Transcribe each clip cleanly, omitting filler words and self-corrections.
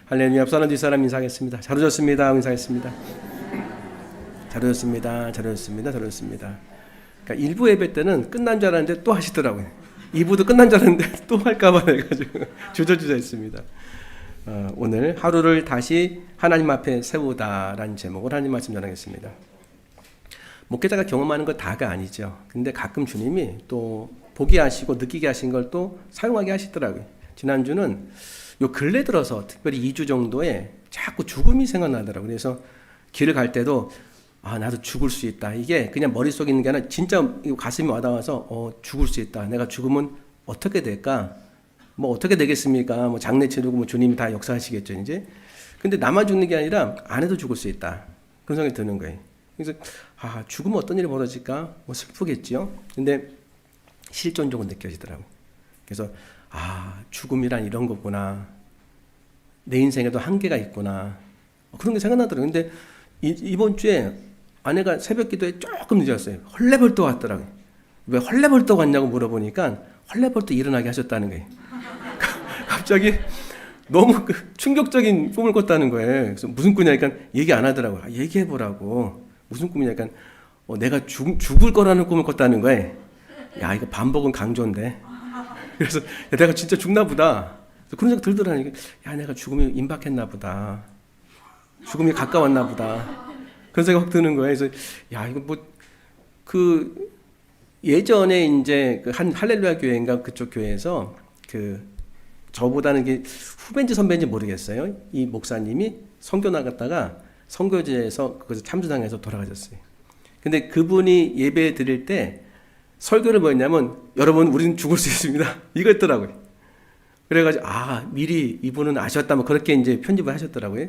할렐루야. 앞사람 뒷사람 인사하겠습니다. 잘 오셨습니다. 인사하겠습니다. 잘 오셨습니다. 잘 오셨습니다. 잘 오셨습니다. 그러니까 1부 예배 때는 끝난 줄 알았는데 또 하시더라고요. 2부도 끝난 줄 알았는데 또 할까봐 해가지고 주저주저 했습니다. 오늘 하루를 다시 하나님 앞에 세우다라는 제목으로 하나님 말씀 전하겠습니다. 목회자가 경험하는 거 다가 아니죠. 근데 가끔 주님이 또 보게 하시고 느끼게 하신 걸 또 사용하게 하시더라고요. 지난주는 요 근래 들어서 특별히 2주 정도에 자꾸 죽음이 생각나더라고요. 그래서 길을 갈 때도 나도 죽을 수 있다. 이게 그냥 머릿속에 있는 게 아니라 진짜 가슴이 와닿아서 죽을 수 있다. 내가 죽으면 어떻게 될까? 뭐 어떻게 되겠습니까? 뭐 장례 치르고 뭐 주님이 다 역사하시겠죠, 이제. 근데 나만 죽는 게 아니라 아내도 죽을 수 있다. 그런 생각이 드는 거예요. 그래서 죽으면 어떤 일이 벌어질까? 뭐 슬프겠죠. 근데 실존적으로 느껴지더라고요. 그래서 죽음이란 이런 거구나. 내 인생에도 한계가 있구나. 그런 게 생각나더라고요. 근데 이번 주에 아내가 새벽 기도에 조금 늦었어요. 헐레벌떡 왔더라고요. 왜 헐레벌떡 왔냐고 물어보니까 헐레벌떡 일어나게 하셨다는 거예요. 갑자기 너무 충격적인 꿈을 꿨다는 거예요. 그래서 무슨 꿈이냐니까 얘기 안 하더라고요. 얘기해보라고. 무슨 꿈이냐니까 내가 죽을 거라는 꿈을 꿨다는 거예요. 야, 이거 반복은 강조인데. 그래서 내가 진짜 죽나 보다. 그런 생각 들더라니까. 야, 내가 죽음이 임박했나 보다. 죽음이 가까웠나 보다. 그런 생각 확 드는 거예요. 그래서 야, 이거 예전에 이제 한 할렐루야 교회인가 그쪽 교회에서 저보다는 이게 후배인지 선배인지 모르겠어요. 이 목사님이 선교 나갔다가 선교제에서 그것을 참수당해서 돌아가셨어요. 근데 그분이 예배 드릴 때 설교를 뭐였냐면 여러분 우리는 죽을 수 있습니다. 이거였더라고요. 그래가지고 미리 이분은 아셨다면 그렇게 이제 편집을 하셨더라고요.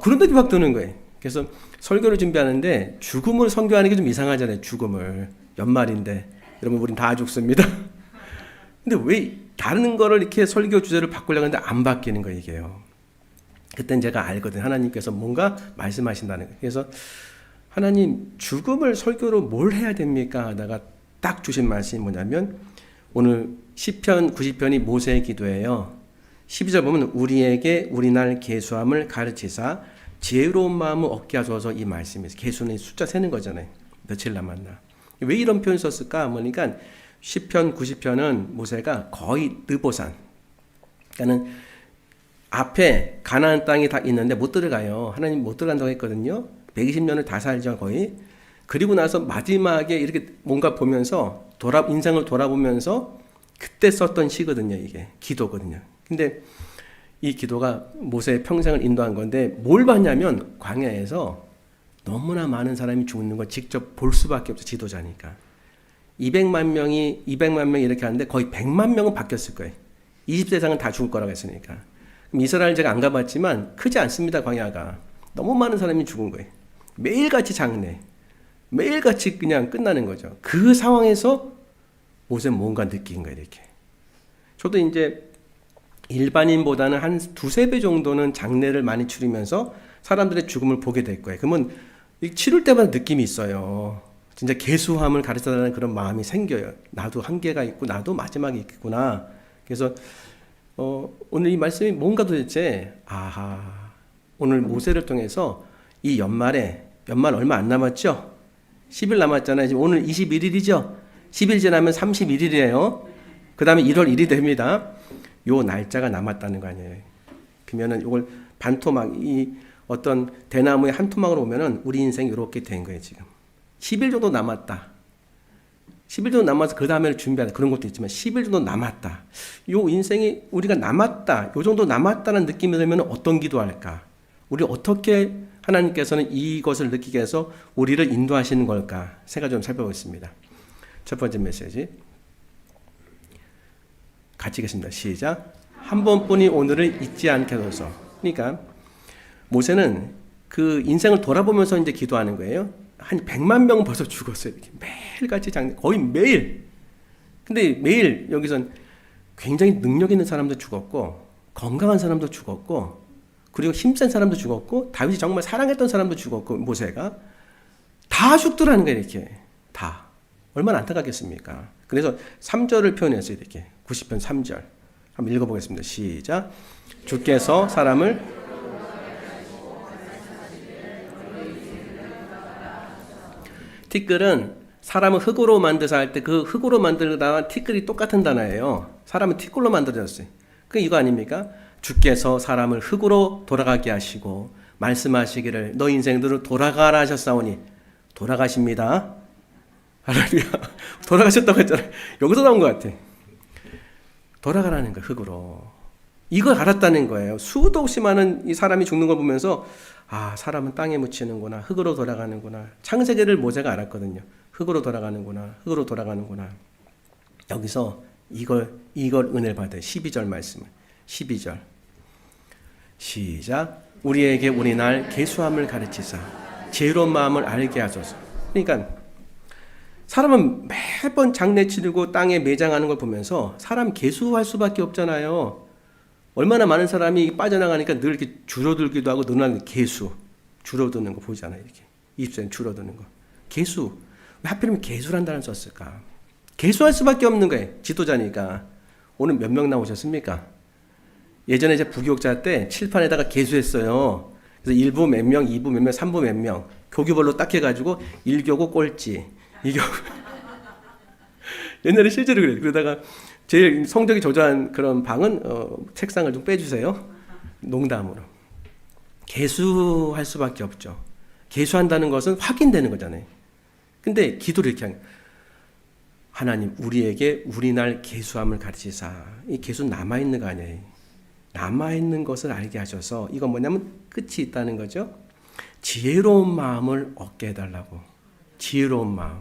그런 느낌이 확 드는 거예요. 그래서 설교를 준비하는데 죽음을 선교하는 게 좀 이상하잖아요. 죽음을 연말인데 여러분 우린 다 죽습니다. 근데 왜 다른 거를 이렇게 설교 주제를 바꾸려고 하는데 안 바뀌는 거예요, 이게요. 그땐 제가 알거든. 하나님께서 뭔가 말씀하신다는 거예요. 그래서 하나님 죽음을 설교로 뭘 해야 됩니까? 하다가 딱 주신 말씀이 뭐냐면 오늘 시편 90편이 모세의 기도예요. 12절 보면 우리에게 우리날 계수함을 가르치사 지혜로운 마음을 얻게 하소서 이 말씀이에요. 계수는 숫자 세는 거잖아요. 며칠 남았나. 왜 이런 표현을 썼을까? 그러니까 시편 90편은 모세가 거의 느보산. 그러니까는 앞에 가나안 땅이 다 있는데 못 들어가요. 하나님 못 들어간다고 했거든요. 120년을 다 살죠, 거의. 그리고 나서 마지막에 이렇게 뭔가 보면서 인생을 돌아보면서 그때 썼던 시거든요, 이게. 기도거든요. 근데 이 기도가 모세의 평생을 인도한 건데 뭘 봤냐면 광야에서 너무나 많은 사람이 죽는 걸 직접 볼 수밖에 없어, 지도자니까. 200만 명이 이렇게 하는데 거의 100만 명은 바뀌었을 거예요. 20세상은 다 죽을 거라고 했으니까. 그럼 이스라엘 제가 안 가봤지만 크지 않습니다, 광야가. 너무 많은 사람이 죽은 거예요. 매일같이 장례. 매일같이 그냥 끝나는 거죠. 그 상황에서 모세는 뭔가 느낀 거예요, 이렇게. 저도 이제 일반인보다는 한 두세 배 정도는 장례를 많이 치르면서 사람들의 죽음을 보게 될 거예요. 그러면 치를 때마다 느낌이 있어요. 진짜 계수함을 가르쳐달라는 그런 마음이 생겨요. 나도 한계가 있고 나도 마지막에 있겠구나. 그래서 오늘 이 말씀이 뭔가 도대체 오늘 모세를 통해서 이 연말 얼마 안 남았죠? 10일 남았잖아요. 지금 오늘 21일이죠? 10일 지나면 31일이에요. 그 다음에 1월 1일이 됩니다. 요 날짜가 남았다는 거 아니에요. 그러면은 이걸 반토막, 이 어떤 대나무의 한 토막으로 보면은 우리 인생이 이렇게 된 거예요, 지금. 10일 정도 남았다. 10일 정도 남아서 그 다음에 준비하는 그런 것도 있지만 10일 정도 남았다. 요 인생이 우리가 남았다. 요 정도 남았다는 느낌이 들면 어떤 기도할까? 우리 어떻게 하나님께서는 이것을 느끼게 해서 우리를 인도하시는 걸까? 세 가지 좀 살펴보겠습니다. 첫 번째 메시지. 같이 읽겠습니다. 시작. 한 번뿐이 오늘을 잊지 않게 하소서. 그러니까 모세는 그 인생을 돌아보면서 이제 기도하는 거예요. 한 100만 명은 벌써 죽었어요. 이렇게 매일같이 장례, 거의 매일. 근데 매일 여기선 굉장히 능력 있는 사람도 죽었고 건강한 사람도 죽었고 그리고 힘센 사람도 죽었고 다윗이 정말 사랑했던 사람도 죽었고 모세가 다 죽더라는 거예요. 이렇게 다. 얼마나 안타깝겠습니까? 그래서 3절을 표현했어요. 이렇게 90편 3절 한번 읽어보겠습니다. 시작. 주께서 사람을 티끌은 사람을 흙으로 만드사 할 때 그 흙으로 만들다가 티끌이 똑같은 단어예요. 사람은 티끌로 만들어졌어요. 그 이거 아닙니까? 주께서 사람을 흙으로 돌아가게 하시고 말씀하시기를 너 인생들을 돌아가라 하셨사오니 돌아가십니다. 할렐루야. 돌아가셨다고 했잖아요. 여기서 나온 것 같아. 돌아가라는 거예요. 흙으로. 이걸 알았다는 거예요. 수도 없이 많은 이 사람이 죽는 걸 보면서 아, 사람은 땅에 묻히는구나. 흙으로 돌아가는구나. 창세기를 모세가 알았거든요. 흙으로 돌아가는구나. 흙으로 돌아가는구나. 여기서 이걸 은혜를 받아요. 12절 말씀을. 12절. 시작. 우리에게 우리 날 계수함을 가르치사 지혜로운 마음을 알게 하소서. 그러니까 사람은 매번 장례 치르고 땅에 매장하는 걸 보면서 사람 계수할 수밖에 없잖아요. 얼마나 많은 사람이 빠져나가니까 늘 이렇게 줄어들기도 하고 늘어나는 계수. 줄어드는 거 보이잖아요. 이렇게. 20세 줄어드는 거. 계수. 왜 하필이면 계수란 단어를 썼을까? 계수할 수밖에 없는 거예요. 지도자니까. 오늘 몇 명 나오셨습니까? 예전에 이제 부교육자 때 칠판에다가 계수했어요. 그래서 1부 몇 명, 2부 몇 명, 3부 몇 명. 교규별로 딱 해가지고 1교구 꼴찌. 2교구. 옛날에 실제로 그래요. 그러다가 제일 성적이 저조한 그런 방은 책상을 좀 빼주세요. 농담으로. 계수할 수밖에 없죠. 계수한다는 것은 확인되는 거잖아요. 근데 기도를 이렇게 하는 거예요. 하나님 우리에게 우리 날 계수함을 가르치사. 이 계수 남아있는 거 아니에요. 남아있는 것을 알게 하셔서 이건 뭐냐면 끝이 있다는 거죠. 지혜로운 마음을 얻게 해달라고. 지혜로운 마음.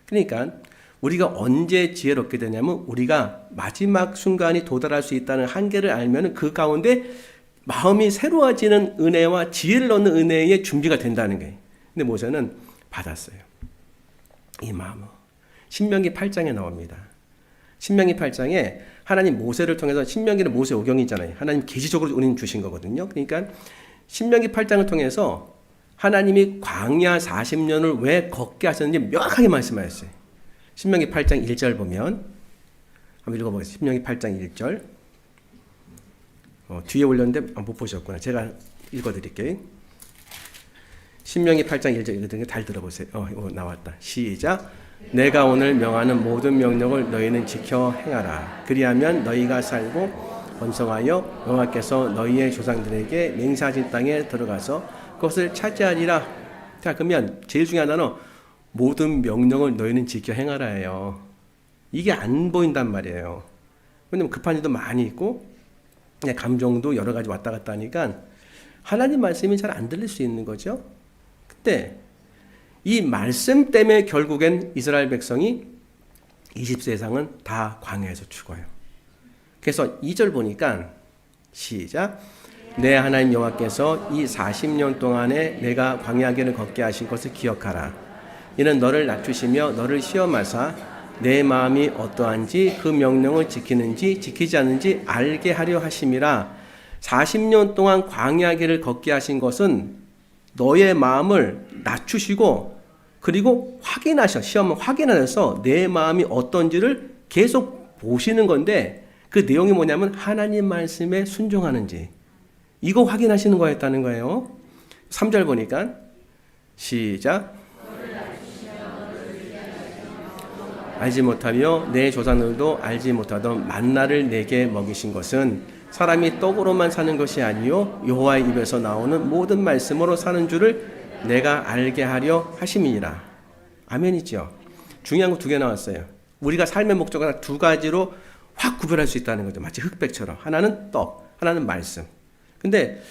그러니까 우리가 언제 지혜롭게 되냐면 우리가 마지막 순간이 도달할 수 있다는 한계를 알면 그 가운데 마음이 새로워지는 은혜와 지혜를 얻는 은혜의 준비가 된다는 거예요. 근데 모세는 받았어요. 이 마음을. 신명기 8장에 나옵니다. 신명기 8장에 하나님 모세를 통해서 신명기는 모세 오경이잖아요. 하나님 계시적으로 은혜 주신 거거든요. 그러니까 신명기 8장을 통해서 하나님이 광야 40년을 왜 걷게 하셨는지 명확하게 말씀하셨어요. 신명기 8장 1절 보면 한번 읽어보겠습니다. 신명기 8장 1절. 뒤에 올렸는데 못 보셨구나. 제가 읽어드릴게요. 신명기 8장 1절 읽어드리는 잘 들어보세요. 이거 나왔다. 시작. 내가 오늘 명하는 모든 명령을 너희는 지켜 행하라. 그리하면 너희가 살고 번성하여 여호와께서 너희의 조상들에게 맹세하신 땅에 들어가서 그것을 차지하리라. 자, 그러면 제일 중요한 단어 모든 명령을 너희는 지켜 행하라예요. 이게 안 보인단 말이에요. 왜냐면 급한 일도 많이 있고 감정도 여러 가지 왔다 갔다 하니까 하나님 말씀이 잘 안 들릴 수 있는 거죠. 근데 이 말씀 때문에 결국엔 이스라엘 백성이 20세 이상은 다 광야에서 죽어요. 그래서 2절 보니까 시작. 내 하나님 여호와께서 이 40년 동안에 내가 광야길을 걷게 하신 것을 기억하라. 이는 너를 낮추시며 너를 시험하사 내 마음이 어떠한지 그 명령을 지키는지 지키지 않는지 알게 하려 하심이라. 40년 동안 광야길을 걷게 하신 것은 너의 마음을 낮추시고 그리고 시험을 확인하셔서 내 마음이 어떤지를 계속 보시는 건데 그 내용이 뭐냐면 하나님 말씀에 순종하는지 이거 확인하시는 거였다는 거예요. 3절 보니까 시작. 알지 못하며 내 조상들도 알지 못하던 만나를 내게 먹이신 것은 사람이 떡으로만 사는 것이 아니요 여호와의 입에서 나오는 모든 말씀으로 사는 줄을 내가 알게 하려 하심이니라. 아멘이죠. 중요한 거 2개 나왔어요. 우리가 삶의 목적을 2가지로 확 구별할 수 있다는 거죠. 마치 흑백처럼. 하나는 떡, 하나는 말씀. 근데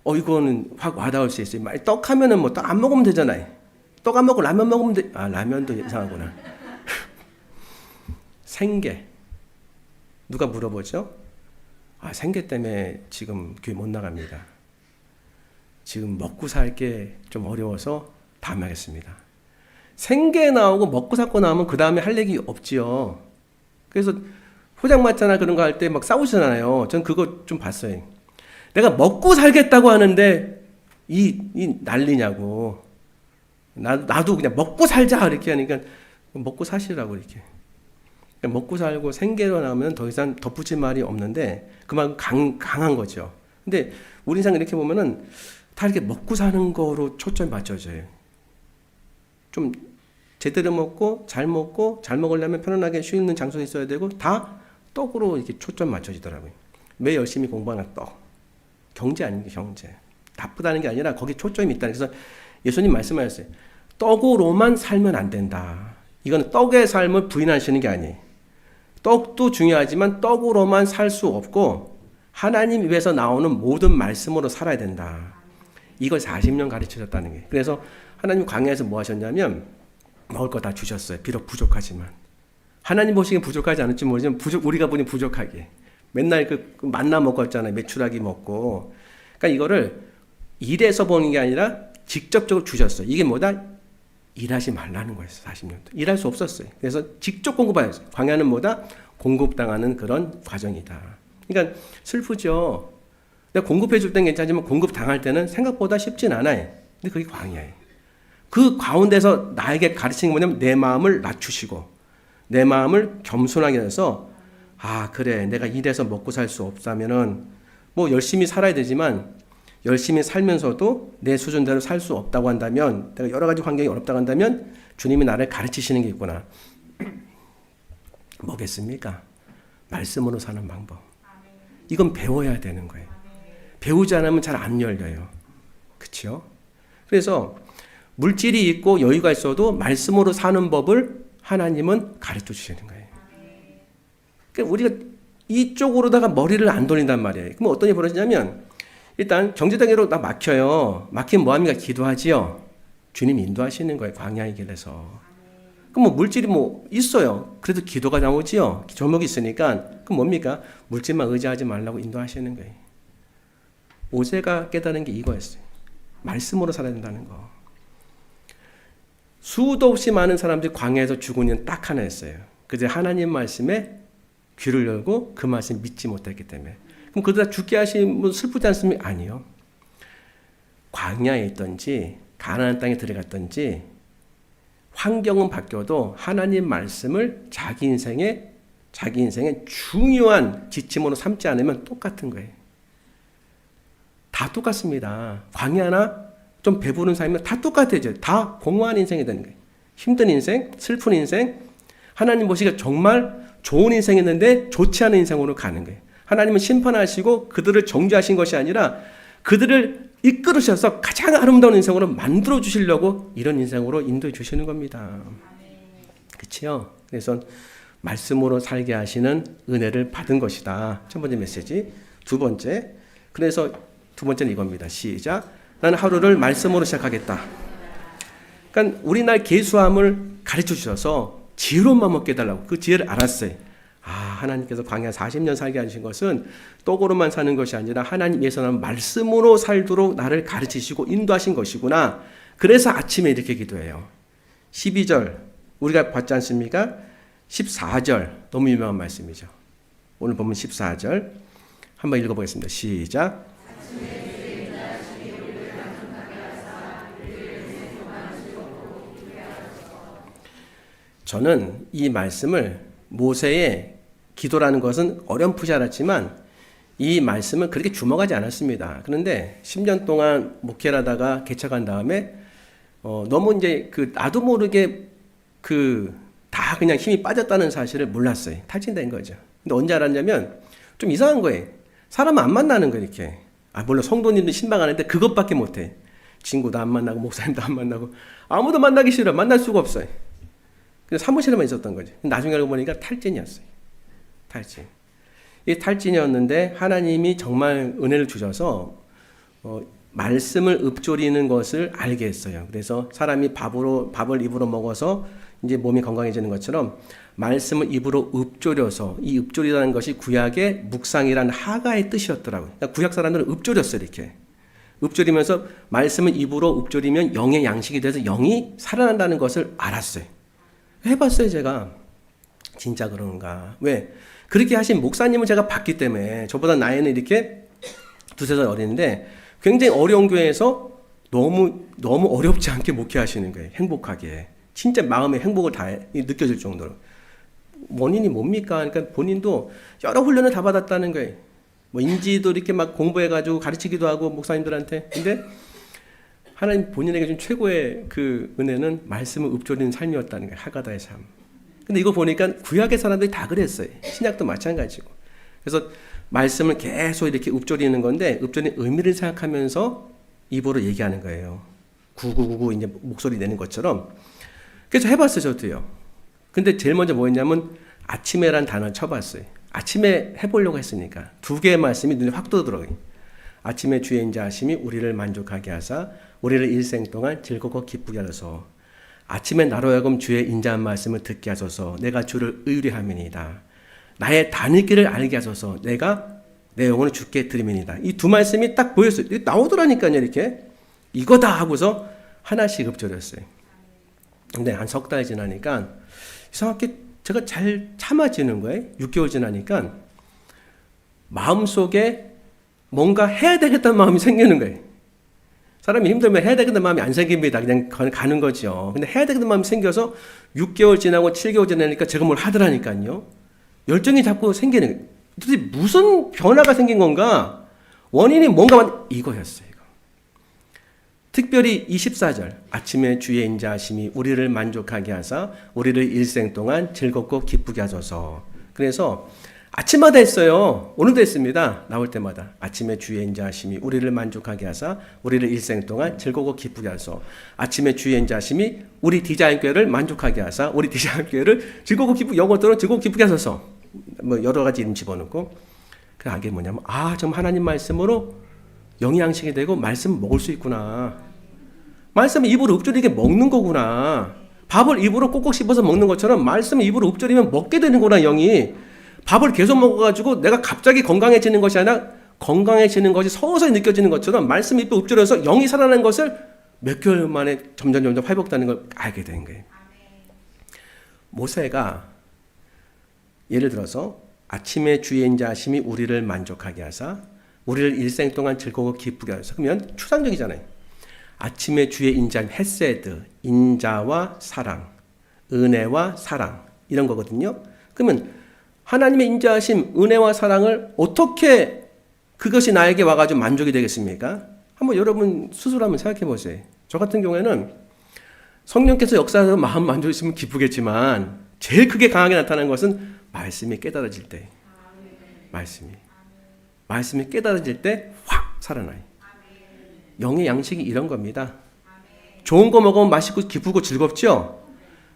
이거는 확 와닿을 수 있어요. 떡 하면은 뭐 떡 안 먹으면 되잖아요. 떡 안 먹고 라면 먹으면 돼. 라면도 이상하구나. 생계. 누가 물어보죠? 생계 때문에 지금 교회 못 나갑니다. 지금 먹고 살 게 좀 어려워서 다음에 하겠습니다. 생계 나오고 먹고 살고 나오면 그 다음에 할 얘기 없지요. 그래서 포장마차나 그런 거 할 때 막 싸우시잖아요. 전 그거 좀 봤어요. 내가 먹고 살겠다고 하는데 이 난리냐고. 나도 그냥 먹고 살자 이렇게 하니까 먹고 사시라고 이렇게. 먹고 살고 생계로 나오면 더 이상 덧붙일 말이 없는데 그만큼 강한 거죠. 근데 우리 인생 이렇게 보면은 다 이렇게 먹고 사는 거로 초점이 맞춰져요. 좀 제대로 먹고 잘 먹으려면 편안하게 쉬는 장소에 있어야 되고 다 떡으로 이렇게 초점 맞춰지더라고요. 왜 열심히 공부하나? 떡. 경제 아닌 게 경제. 나쁘다는 게 아니라 거기 초점이 있다. 그래서 예수님 말씀하셨어요. 떡으로만 살면 안 된다. 이건 떡의 삶을 부인하시는 게 아니에요. 떡도 중요하지만 떡으로만 살 수 없고 하나님 입에서 나오는 모든 말씀으로 살아야 된다. 이걸 40년 가르치셨다는 거예요. 그래서 하나님 광야에서 뭐 하셨냐면 먹을 거 다 주셨어요. 비록 부족하지만. 하나님 보시기엔 부족하지 않을지 모르지만 우리가 보니 부족하게. 맨날 그 만나 먹었잖아요. 메추라기 먹고. 그러니까 이거를 일해서 보는 게 아니라 직접적으로 주셨어요. 이게 뭐다? 일하지 말라는 거예요. 40년. 일할 수 없었어요. 그래서 직접 공급하였어요. 광야는 뭐다? 공급당하는 그런 과정이다. 그러니까 슬프죠. 내가 공급해 줄 땐 괜찮지만 공급당할 때는 생각보다 쉽진 않아요. 근데 그게 광야예요. 그 가운데서 나에게 가르치는 게 뭐냐면 내 마음을 낮추시고 내 마음을 겸손하게 해서 아 그래 내가 일해서 먹고 살 수 없다면은 뭐 열심히 살아야 되지만 열심히 살면서도 내 수준대로 살 수 없다고 한다면 내가 여러 가지 환경이 어렵다고 한다면 주님이 나를 가르치시는 게 있구나. 뭐겠습니까? 말씀으로 사는 방법. 이건 배워야 되는 거예요. 배우지 않으면 잘 안 열려요. 그렇죠? 그래서 물질이 있고 여유가 있어도 말씀으로 사는 법을 하나님은 가르쳐 주시는 거예요. 그러니까 우리가 이쪽으로다가 머리를 안 돌린단 말이에요. 그럼 어떤 일이 벌어지냐면 일단 경제단계로 나 막혀요. 막히면 뭐합니까? 기도하지요. 주님 인도하시는 거예요. 광야의 길에서. 그럼 뭐 물질이 뭐 있어요. 그래도 기도가 나오지요. 조목이 있으니까 그럼 뭡니까? 물질만 의지하지 말라고 인도하시는 거예요. 모세가 깨달은 게 이거였어요. 말씀으로 살아야 된다는 거. 수도 없이 많은 사람들이 광야에서 죽은 이유는 딱 하나였어요. 그저 하나님 말씀에 귀를 열고 그 말씀 믿지 못했기 때문에. 그럼 그들 다 죽게 하시면 슬프지 않습니까? 아니요. 광야에 있든지 가나안 땅에 들어갔든지 환경은 바뀌어도 하나님 말씀을 자기 인생의 중요한 지침으로 삼지 않으면 똑같은 거예요. 다 똑같습니다. 광야나 좀 배부른 삶이면 다 똑같아져요. 다 공허한 인생이 되는 거예요. 힘든 인생, 슬픈 인생, 하나님 보시기에 정말 좋은 인생이었는데 좋지 않은 인생으로 가는 거예요. 하나님은 심판하시고 그들을 정죄하신 것이 아니라 그들을 이끌으셔서 가장 아름다운 인생으로 만들어 주시려고 이런 인생으로 인도해 주시는 겁니다. 그렇죠? 그래서 말씀으로 살게 하시는 은혜를 받은 것이다. 첫 번째 메시지. 두 번째. 그래서 두 번째는 이겁니다. 시작. 나는 하루를 말씀으로 시작하겠다. 그러니까 우리날 계수함을 가르쳐 주셔서 지혜로운 먹게 해달라고 그 지혜를 알았어요. 아, 하나님께서 광야 40년 살게 하신 것은 떡으로만 사는 것이 아니라 하나님께서는 말씀으로 살도록 나를 가르치시고 인도하신 것이구나. 그래서 아침에 이렇게 기도해요. 12절 우리가 봤지 않습니까? 14절 너무 유명한 말씀이죠. 오늘 보면 14절 한번 읽어보겠습니다. 시작. 저는 이 말씀을 모세의 기도라는 것은 어렴풋이 알았지만 이 말씀은 그렇게 주목하지 않았습니다. 그런데 10년 동안 목회를 하다가 개척한 다음에 너무 이제 나도 모르게 다 그냥 힘이 빠졌다는 사실을 몰랐어요. 탈진된 거죠. 근데 언제 알았냐면 좀 이상한 거예요. 사람 안 만나는 거예요, 이렇게. 물론 성도님도 신방하는데 그것밖에 못해. 친구도 안 만나고 목사님도 안 만나고 아무도 만나기 싫어. 만날 수가 없어요. 그래서 사무실에만 있었던 거죠. 나중에 알고 보니까 탈진이었어요. 탈진. 이 탈진이었는데 하나님이 정말 은혜를 주셔서 말씀을 읊조리는 것을 알게 했어요. 그래서 사람이 밥을 입으로 먹어서 이제 몸이 건강해지는 것처럼 말씀을 입으로 읊조려서 이 읊조리라는 것이 구약의 묵상이라는 하가의 뜻이었더라고요. 그러니까 구약 사람들은 읊조렸어요. 이렇게. 읊조리면서 말씀을 입으로 읊조리면 영의 양식이 돼서 영이 살아난다는 것을 알았어요. 해봤어요, 제가. 진짜 그런가. 왜? 그렇게 하신 목사님을 제가 봤기 때문에 저보다 나이는 이렇게 두세 살 어리는데 굉장히 어려운 교회에서 너무 어렵지 않게 목회하시는 거예요. 행복하게. 진짜 마음의 행복을 다 느껴질 정도로. 원인이 뭡니까? 그러니까 본인도 여러 훈련을 다 받았다는 거예요. 뭐 인지도 이렇게 막 공부해가지고 가르치기도 하고 목사님들한테. 근데 하나님 본인에게 준 최고의 그 은혜는 말씀을 읊조리는 삶이었다는 거예요. 하가다의 삶. 근데 이거 보니까 구약의 사람들이 다 그랬어요. 신약도 마찬가지고. 그래서 말씀을 계속 이렇게 읊조리는 건데 읊조리는 의미를 생각하면서 입으로 얘기하는 거예요. 구구구구 이제 목소리 내는 것처럼. 그래서 해봤어요, 저도요. 근데 제일 먼저 뭐였냐면 아침에란 단어를 쳐봤어요. 아침에 해보려고 했으니까 두 개의 말씀이 눈에 확 들어오더라고요. 아침에 주의 인자하심이 우리를 만족하게 하사 우리를 일생 동안 즐겁고 기쁘게 하소서. 아침에 나로 하여금 주의 인자한 말씀을 듣게 하소서. 내가 주를 의뢰함이니이다. 나의 다니기를 알게 하소서. 내가 내 영혼을 주께 드림이니이다. 이 두 말씀이 딱 보였어요. 나오더라니까요. 이렇게 이거다 하고서 하나씩 읊조렸어요. 근데 한 석 달 지나니까 이상하게 제가 잘 참아지는 거예요. 6개월 지나니까 마음속에 뭔가 해야 되겠다는 마음이 생기는 거예요. 사람이 힘들면 해야 되겠다는 마음이 안 생깁니다. 그냥 가는 거죠. 근데 해야 되겠다는 마음이 생겨서 6개월 지나고 7개월 지나니까 제가 뭘 하더라니까요. 열정이 자꾸 생기는 거예요. 도대체 무슨 변화가 생긴 건가? 원인이 뭔가 이거였어요. 이거. 특별히 24절 아침에 주의 인자하심이 우리를 만족하게 하사 우리를 일생 동안 즐겁고 기쁘게 하소서. 그래서 아침마다 했어요. 오늘도 했습니다. 나올 때마다 아침에 주의 인자하심이 우리를 만족하게 하사 우리를 일생 동안 즐겁고 기쁘게 하소서. 아침에 주의 인자하심이 우리 디자인교회를 만족하게 하사 우리 디자인교회를 즐겁고 기쁘게 영어로는 즐겁고 기쁘게 하소서. 뭐 여러 가지 이름 집어넣고 그게 뭐냐면 좀 하나님 말씀으로 영양식이 되고 말씀 먹을 수 있구나. 말씀을 입으로 읊조리게 먹는 거구나. 밥을 입으로 꼭꼭 씹어서 먹는 것처럼 말씀을 입으로 읊조리면 먹게 되는구나. 영이 밥을 계속 먹어가지고 내가 갑자기 건강해지는 것이 아니라 건강해지는 것이 서서히 느껴지는 것처럼 말씀 입에 읊조려서 영이 살아나는 것을 몇 개월 만에 점점 회복되는 걸 알게 된 거예요. 모세가 예를 들어서 아침에 주의 인자하심이 우리를 만족하게 하사 우리를 일생 동안 즐거워 기쁘게 하소서. 그러면 추상적이잖아요. 아침에 주의 인자함 헤세드, 인자와 사랑, 은혜와 사랑 이런 거거든요. 그러면 하나님의 인자하심, 은혜와 사랑을 어떻게 그것이 나에게 와가지고 만족이 되겠습니까? 한번 여러분 스스로 한번 생각해 보세요. 저 같은 경우에는 성령께서 역사하셔서 마음 만족했으면 기쁘겠지만 제일 크게 강하게 나타나는 것은 말씀이 깨달아질 때. 말씀이 깨달아질 때 확 살아나요. 영의 양식이 이런 겁니다. 좋은 거 먹으면 맛있고 기쁘고 즐겁죠?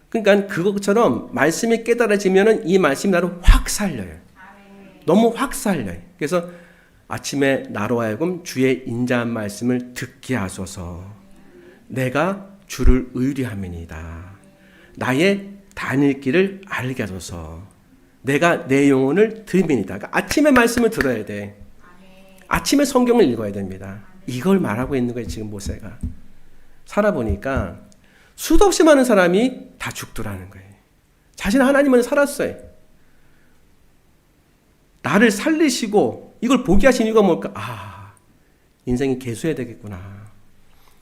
그러니까 그것처럼 말씀이 깨달아지면은 이 말씀이 나를 확 살려요. 너무 확 살려요. 그래서 아침에 나로 하여금 주의 인자한 말씀을 듣게 하소서. 내가 주를 의뢰함이니이다. 나의 다닐 길을 알게 하소서. 내가 내 영혼을 드림이니이다. 그러니까 아침에 말씀을 들어야 돼. 아침에 성경을 읽어야 됩니다. 이걸 말하고 있는 거예요. 지금 모세가. 살아보니까 수도 없이 많은 사람이 다 죽더라는 거예요. 자신은 하나님은 살았어요. 나를 살리시고 이걸 보게 하신 이유가 뭘까? 인생이 개수해야 되겠구나.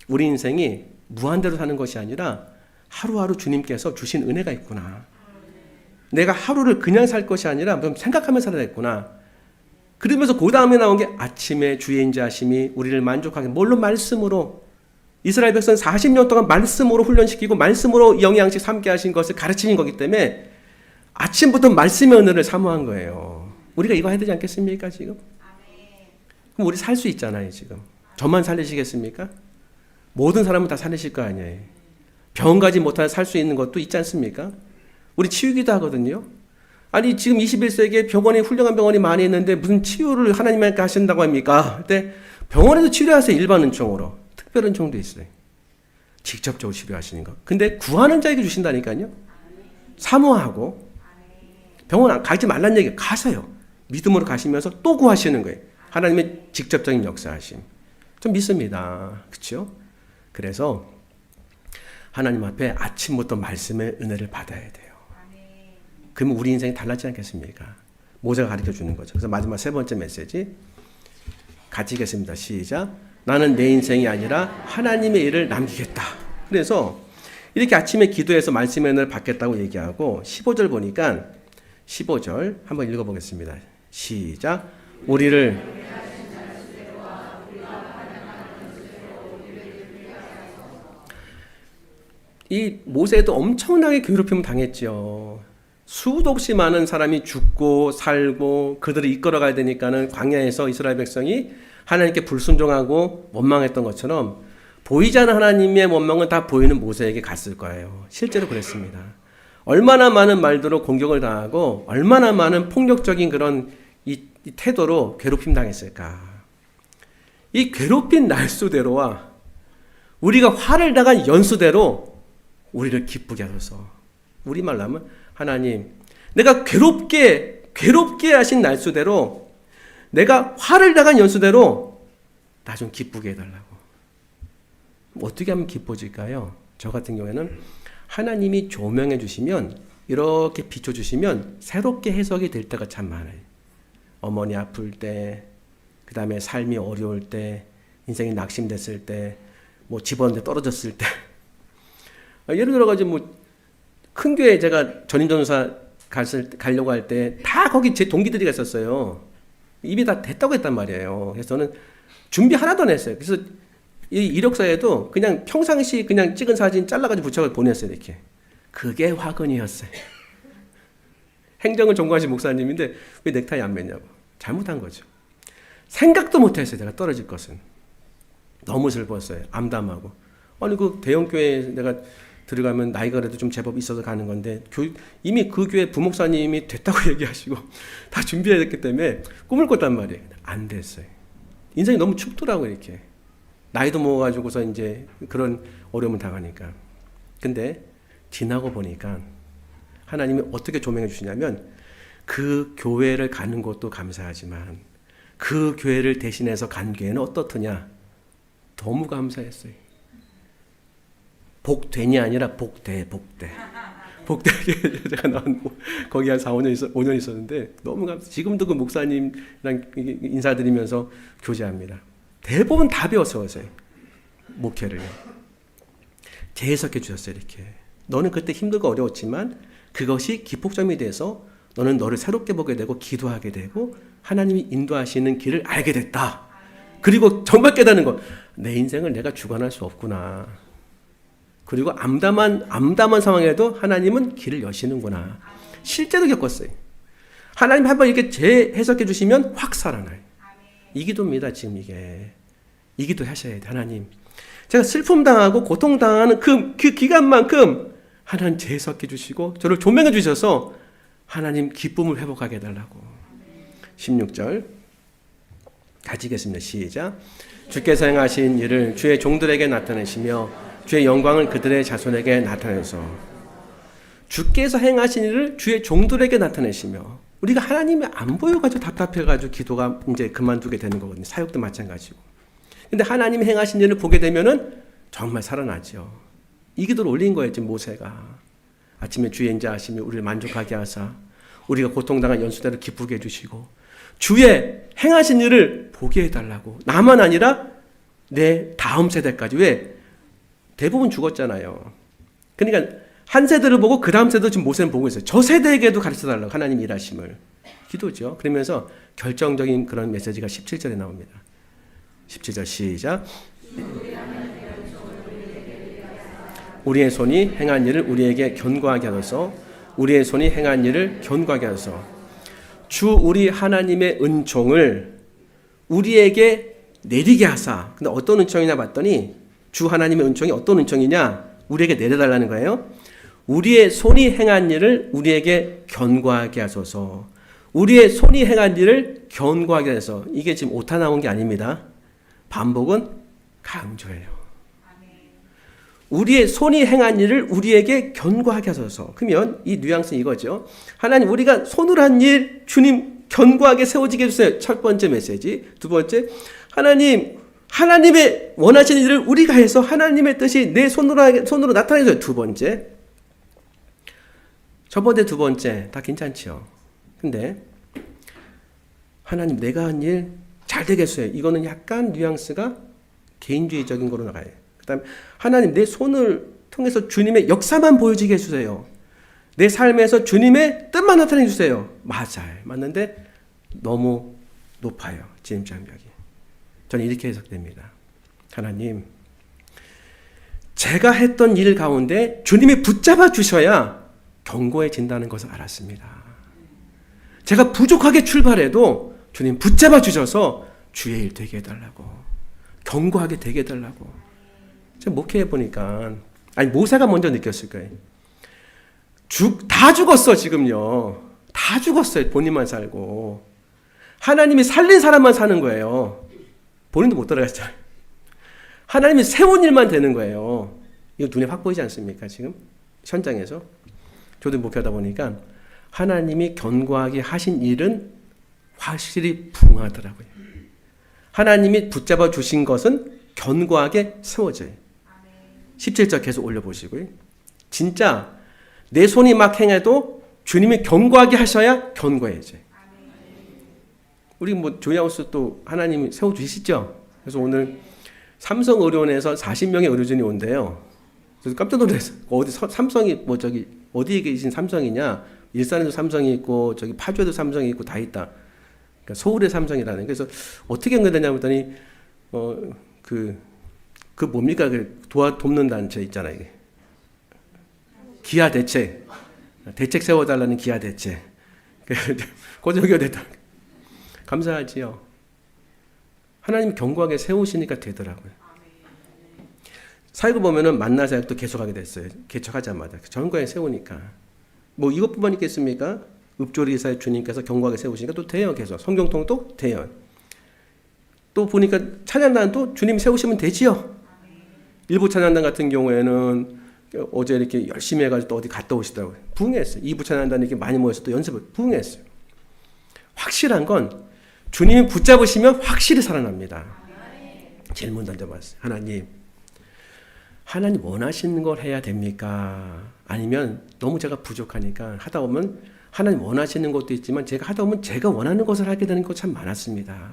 우리 인생이 무한대로 사는 것이 아니라 하루하루 주님께서 주신 은혜가 있구나. 내가 하루를 그냥 살 것이 아니라 좀 생각하면서 살아야겠구나. 그러면서 그 다음에 나온 게 아침에 주의 인자하심이 우리를 만족하게, 물론 말씀으로 이스라엘 백성 40년 동안 말씀으로 훈련시키고 말씀으로 영양식 삼게 하신 것을 가르치는 거기 때문에 아침부터 말씀의 은혜를 사모한 거예요. 우리가 이거 해야 되지 않겠습니까 지금? 그럼 우리 살 수 있잖아요 지금. 저만 살리시겠습니까? 모든 사람은 다 살리실 거 아니에요. 병 가지 못하여 살 수 있는 것도 있지 않습니까? 우리 치유기도 하거든요. 아니 지금 21세기에 병원이 훌륭한 병원이 많이 있는데 무슨 치유를 하나님께 하신다고 합니까? 그때 병원에서 치료하세요. 일반 은총으로. 특별 은총도 있어요. 직접적으로 치료하시는 거. 근데 구하는 자에게 주신다니까요. 사모하고 병원 가지 말란 얘기 가세요. 믿음으로 가시면서 또 구하시는 거예요. 하나님의 직접적인 역사하심. 좀 믿습니다. 그렇죠? 그래서 하나님 앞에 아침부터 말씀의 은혜를 받아야 돼요. 그러면 우리 인생이 달라지지 않겠습니까? 모세가 가르쳐 주는 거죠. 그래서 마지막 세 번째 메시지 같이 읽겠습니다. 시작. 나는 내 인생이 아니라 하나님의 일을 남기겠다. 그래서 이렇게 아침에 기도해서 말씀의 은혜를 받겠다고 얘기하고 15절 보니까 15절 한번 읽어보겠습니다. 시작. 우리를 이 모세도 엄청나게 괴롭힘을 당했죠. 수도 없이 많은 사람이 죽고 살고 그들을 이끌어가야 되니까는 광야에서 이스라엘 백성이 하나님께 불순종하고 원망했던 것처럼 보이지 않는 하나님의 원망은 다 보이는 모세에게 갔을 거예요. 실제로 그랬습니다. 얼마나 많은 말들로 공격을 당하고 얼마나 많은 폭력적인 그런 이 태도로 괴롭힘 당했을까. 이 괴롭힌 날수대로와 우리가 화를 당한 연수대로 우리를 기쁘게 하소서. 우리말로 하면 하나님, 내가 괴롭게 하신 날수대로 내가 화를 당한 연수대로 나 좀 기쁘게 해달라고. 어떻게 하면 기뻐질까요? 저 같은 경우에는 하나님이 조명해 주시면, 이렇게 비춰주시면 새롭게 해석이 될 때가 참 많아요. 어머니 아플 때, 그 다음에 삶이 어려울 때, 인생이 낙심됐을 때, 뭐 집었는데 떨어졌을 때. 예를 들어가지고 큰 교회 제가 전임 전도사 가려고 할 때 다 거기 제 동기들이 갔었어요. 입이 다 됐다고 했단 말이에요. 그래서 저는 준비 하나도 안 했어요. 그래서 이 이력서에도 그냥 평상시 그냥 찍은 사진 잘라가지고 붙여서 보냈어요. 이렇게. 그게 화근이었어요. 행정을 전공하신 목사님인데 왜 넥타이 안 맸냐고. 잘못한 거죠. 생각도 못했어요. 내가 떨어질 것은. 너무 슬펐어요. 암담하고. 아니 그 대형교회에 내가 들어가면 나이가 그래도 좀 제법 있어서 가는 건데 이미 그 교회 부목사님이 됐다고 얘기하시고 다 준비해야 됐기 때문에 꿈을 꿨단 말이에요. 안 됐어요. 인생이 너무 춥더라고요. 이렇게. 나이도 먹어가지고서 이제 그런 어려움을 당하니까. 근데 지나고 보니까 하나님이 어떻게 조명해 주시냐면 그 교회를 가는 것도 감사하지만 그 교회를 대신해서 간 교회는 어떻더냐. 너무 감사했어요. 복되니 아니라 복대. 복대 제가 나온 거기 한 4, 5년 있었는데 너무 지금도 그 목사님이랑 인사드리면서 교제합니다. 대부분 다 배웠어요. 목회를요. 재해석해 주셨어요. 이렇게. 너는 그때 힘들고 어려웠지만 그것이 기폭점이 돼서 너는 너를 새롭게 보게 되고 기도하게 되고 하나님이 인도하시는 길을 알게 됐다. 그리고 정말 깨닫는 거. 내 인생을 내가 주관할 수 없구나. 그리고 암담한 상황에도 하나님은 길을 여시는구나. 실제로 겪었어요. 하나님 한번 이렇게 재해석해 주시면 확 살아나요. 이 기도입니다. 지금 이게. 이 기도 하셔야 돼요. 하나님. 제가 슬픔 당하고 고통 당하는 그 기간만큼 하나님 재해석해 주시고 저를 조명해 주셔서 하나님 기쁨을 회복하게 해달라고. 16절 가지겠습니다. 시작. 주께서 행하신 일을 주의 종들에게 나타내시며 주의 영광을 그들의 자손에게 나타내서. 주께서 행하신 일을 주의 종들에게 나타내시며. 우리가 하나님이 안 보여가지고 답답해가지고 기도가 이제 그만두게 되는 거거든요. 사역도 마찬가지고. 근데 하나님이 행하신 일을 보게 되면은 정말 살아나죠. 이 기도를 올린 거예요. 지금 모세가. 아침에 주의 인자하심이 우리를 만족하게 하사 우리가 고통당한 연수대로 기쁘게 해주시고 주의 행하신 일을 보게 해달라고. 나만 아니라 내 다음 세대까지. 왜? 대부분 죽었잖아요. 그러니까 한 세대를 보고 그 다음 세대도 지금 모세는 보고 있어요. 저 세대에게도 가르쳐달라고 하나님 일하심을. 기도죠. 그러면서 결정적인 그런 메시지가 17절에 나옵니다. 17절 시작. 우리의 손이 행한 일을 우리에게 견고하게 하소서. 우리의 손이 행한 일을 견고하게 하소서. 주 우리 하나님의 은총을 우리에게 내리게 하사. 근데 어떤 은총이냐 봤더니 주 하나님의 은총이 어떤 은총이냐? 우리에게 내려달라는 거예요. 우리의 손이 행한 일을 우리에게 견고하게 하소서. 우리의 손이 행한 일을 견고하게 해서. 이게 지금 오타 나온 게 아닙니다. 반복은 강조해요. 우리의 손이 행한 일을 우리에게 견고하게 하소서. 그러면 이 뉘앙스는 이거죠. 하나님, 우리가 손으로 한 일 주님 견고하게 세워지게 해주세요. 첫 번째 메시지. 두 번째, 하나님의 원하시는 일을 우리가 해서 하나님의 뜻이 내 손으로 나타내줘요. 두 번째. 첫 번째, 두 번째 다 괜찮죠. 근데 하나님, 내가 한 일 잘 되겠어요. 이거는 약간 뉘앙스가 개인주의적인 거로 나가요. 그 다음에 하나님, 내 손을 통해서 주님의 역사만 보여지게 해주세요. 내 삶에서 주님의 뜻만 나타내 주세요. 맞아요. 맞는데 너무 높아요. 진입장벽이. 저는 이렇게 해석됩니다. 하나님, 제가 했던 일 가운데 주님이 붙잡아 주셔야 견고해진다는 것을 알았습니다. 제가 부족하게 출발해도 주님 붙잡아 주셔서 주의 일 되게 해달라고, 견고하게 되게 해달라고. 제가 목회해 보니까, 아니 모세가 먼저 느꼈을 거예요. 다 죽었어 지금요. 다 죽었어요. 본인만 살고. 하나님이 살린 사람만 사는 거예요. 본인도 못 따라갔잖아요. 하나님이 세운 일만 되는 거예요. 이거 눈에 확 보이지 않습니까? 지금 현장에서 저도 목회하다 보니까 하나님이 견고하게 하신 일은 확실히 부응하더라고요. 하나님이 붙잡아 주신 것은 견고하게 세워져요. 17절 계속 올려보시고요. 진짜 내 손이 막 행해도 주님이 견고하게 하셔야 견고해져요. 우리 뭐 조이하우스 또 하나님이 세워주시죠. 그래서 오늘 삼성의료원에서 40명의 의료진이 온대요. 그래서 깜짝 놀랐어요. 어디 삼성이 뭐 저기 어디에 계신 삼성이냐? 일산에도 삼성이 있고 저기 파주에도 삼성이 있고 다 있다. 그러니까 서울의 삼성이라는. 그래서 어떻게 연결되냐고 했더니 그 뭡니까? 그 돕는 단체 있잖아요. 이게. 기아 대책 세워달라는 기아 대책. 거기서 연결됐다. 감사하지요. 하나님 견고하게 세우시니까 되더라고요. 살고 보면은 만나사역도 계속하게 됐어요. 개척하자마자 견고하게 세우니까. 뭐 이것뿐만 있겠습니까? 읍조리사의 주님께서 견고하게 세우시니까 또 돼요. 계속 성경통도 돼요. 또 보니까 찬양단도 주님 세우시면 되지요. 일부 찬양단 같은 경우에는 어제 이렇게 열심히 해가지고 또 어디 갔다 오시더라고요. 부응했어요. 2부 찬양단 이렇게 많이 모여서 또 연습을 부응했어요. 확실한 건 주님이 붙잡으시면 확실히 살아납니다. 질문 던져봤어요. 하나님 원하시는 걸 해야 됩니까? 아니면 너무 제가 부족하니까 하다 보면 하나님 원하시는 것도 있지만 제가 하다 보면 제가 원하는 것을 하게 되는 것 참 많았습니다.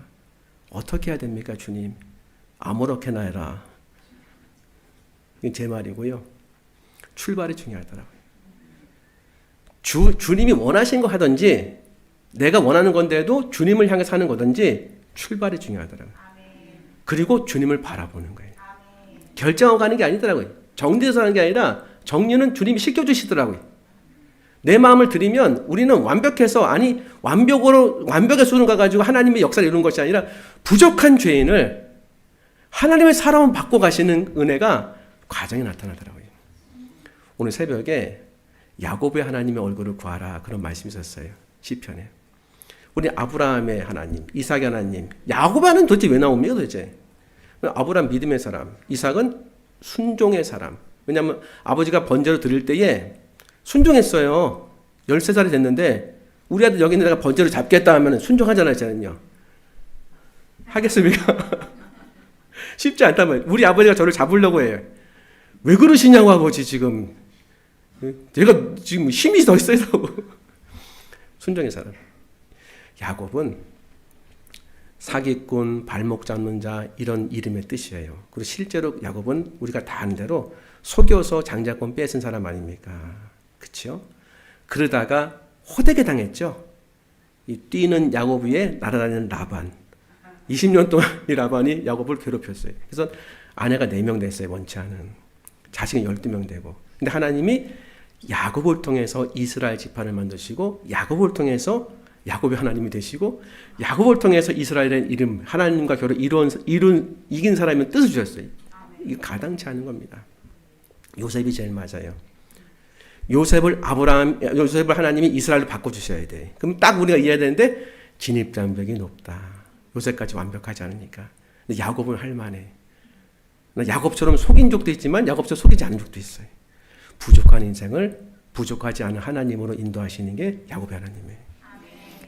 어떻게 해야 됩니까, 주님? 아무렇게나 해라. 이게 제 말이고요. 출발이 중요하더라고요. 주님이 원하신 거 하든지 내가 원하는 건데도 주님을 향해 사는 거든지 출발이 중요하더라고요. 그리고 주님을 바라보는 거예요. 결정하고 가는 게 아니더라고요. 정리해서 하는 게 아니라 정리는 주님이 시켜주시더라고요. 내 마음을 드리면 우리는 완벽해서 완벽의 수준을 가지고 하나님의 역사를 이루는 것이 아니라 부족한 죄인을 하나님의 사람을 바꿔 가시는 은혜가 과정에 나타나더라고요. 오늘 새벽에 야곱의 하나님의 얼굴을 구하라 그런 말씀이 있었어요. 시편에. 우리 아브라함의 하나님, 이삭의 하나님, 야곱의 하나님 도대체 왜 나옵니까 도대체? 아브라함 믿음의 사람, 이삭은 순종의 사람. 왜냐하면 아버지가 번제로 드릴 때에 순종했어요. 13살이 됐는데 우리 아들 여기 있는 내가 번제로 잡겠다 하면 순종하잖아요. 저는요. 하겠습니까? 쉽지 않단 말이에요. 우리 아버지가 저를 잡으려고 해요. 왜 그러시냐고 아버지 지금. 제가 지금 힘이 더 있어요. 순종의 사람. 야곱은 사기꾼, 발목 잡는 자 이런 이름의 뜻이에요. 그리고 실제로 야곱은 우리가 다 아는 대로 속여서 장자권 뺏은 사람 아닙니까? 그렇죠? 그러다가 호되게 당했죠. 이 뛰는 야곱 위에 날아다니는 라반. 20년 동안 이 라반이 야곱을 괴롭혔어요. 그래서 아내가 4명 됐어요. 원치 않은. 자식은 12명 되고. 근데 하나님이 야곱을 통해서 이스라엘 지파를 만드시고 야곱을 통해서 야곱의 하나님이 되시고 야곱을 통해서 이스라엘의 이름 하나님과 결혼 이긴 사람의 뜻을 주셨어요. 이게 가당치 않은 겁니다. 요셉이 제일 맞아요. 요셉을 하나님이 이스라엘로 바꿔주셔야 돼. 그럼 딱 우리가 이해해야 되는데 진입장벽이 높다. 요셉까지 완벽하지 않으니까. 근데 야곱은 할만해. 야곱처럼 속인 적도 있지만 야곱처럼 속이지 않은 적도 있어요. 부족한 인생을 부족하지 않은 하나님으로 인도하시는 게 야곱의 하나님이에요.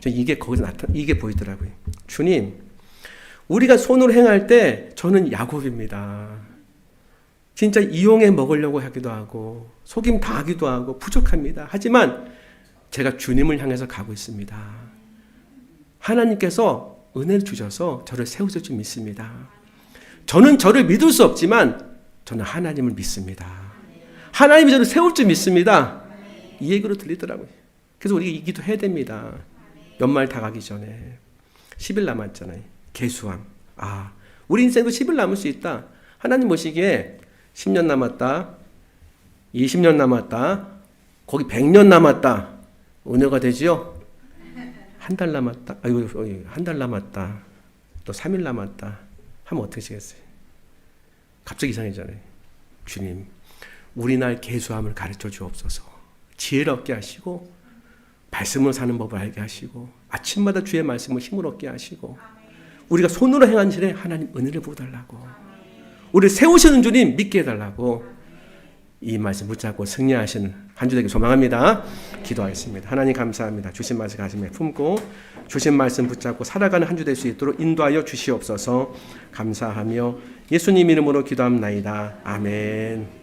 이게 거기서 이게 보이더라고요. 주님, 우리가 손으로 행할 때 저는 야곱입니다. 진짜 이용해 먹으려고 하기도 하고 속임 당하기도 하고 부족합니다. 하지만 제가 주님을 향해서 가고 있습니다. 하나님께서 은혜를 주셔서 저를 세우실 줄 믿습니다. 저는 저를 믿을 수 없지만 저는 하나님을 믿습니다. 하나님이 저를 세울 줄 믿습니다. 이 얘기로 들리더라고요. 그래서 우리가 이 기도 해야 됩니다. 연말 다 가기 전에 10일 남았잖아요. 계수함. 우리 인생도 10일 남을 수 있다. 하나님 보시기에 10년 남았다. 20년 남았다. 거기 100년 남았다. 은혜가 되지요? 한 달 남았다. 아이고, 한 달 남았다. 또 3일 남았다. 하면 어떻게 하시겠어요? 갑자기 이상해지잖아요. 주님, 우리 날 계수함을 가르쳐 주옵소서. 지혜를 얻게 하시고 말씀을 사는 법을 알게 하시고 아침마다 주의 말씀을 힘을 얻게 하시고 우리가 손으로 행한 일에 하나님 은혜를 부어달라고 우리를 세우시는 주님 믿게 해달라고 이 말씀 붙잡고 승리하시는 한 주 되길 소망합니다. 기도하겠습니다. 하나님 감사합니다. 주신 말씀 가슴에 품고 주신 말씀 붙잡고 살아가는 한 주 될 수 있도록 인도하여 주시옵소서. 감사하며 예수님 이름으로 기도합나이다. 아멘.